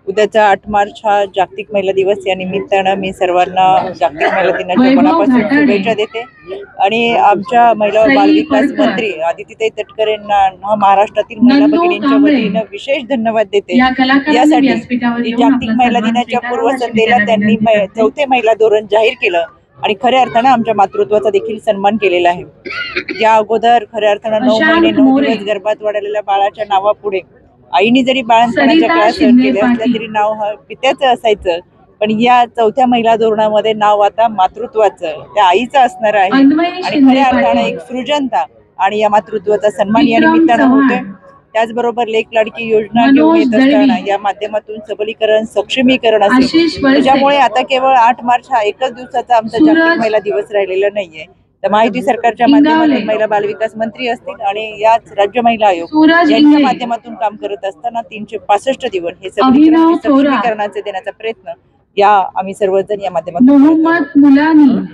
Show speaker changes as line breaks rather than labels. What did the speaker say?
उद्याचा 8 मार्च हा जागतिक महिला दिवस या निमित्तानं मी सर्वांना जागतिक महिला दिनाच्या मनापासून शुभेच्छा देते आणि आमच्या महिला व बालविकास मंत्री आदितीताई तटकरे यांना महाराष्ट्रातील महिला भगिनींच्या वतीनं विशेष धन्यवाद देते यासाठी की जागतिक महिला दिनाच्या पूर्वसंध्येला त्यांनी 4थे महिला धोरण जाहीर केलं आणि खऱ्या अर्थानं आमच्या मातृत्वाचा देखील सन्मान केलेला आहे। या अगोदर खऱ्या अर्थानं 9 महिने 9 दिवस गर्भात वाढलेल्या बाळाच्या नावापुढे आईने जरी बाळंतपणाच्या काळात सहन केले असले तरी नाव हा पित्याचं असायचं, पण या 4थ्या महिला धोरणामध्ये नाव आता मातृत्वाचं त्या आईचं असणार आहे आणि खऱ्या अर्थानं एक सृजनता आणि या मातृत्वाचा सन्मान या निमित्तानं होतोय। त्याचबरोबर लेक लाडकी योजना घेऊन येत असताना या माध्यमातून सबलीकरण सक्षमीकरण असेल, त्याच्यामुळे आता केवळ 8 मार्च हा एकच दिवसाचा आमचा जागतिक महिला दिवस राहिलेला नाहीये। तर महायुती सरकारच्या माध्यमातून महिला बालविकास मंत्री असतील आणि याच राज्य महिला आयोग यांच्या माध्यमातून काम करत असताना 365 दिवस हे सक्षमीकरणाचे देण्याचा प्रयत्न या आम्ही सर्वजण या माध्यमातून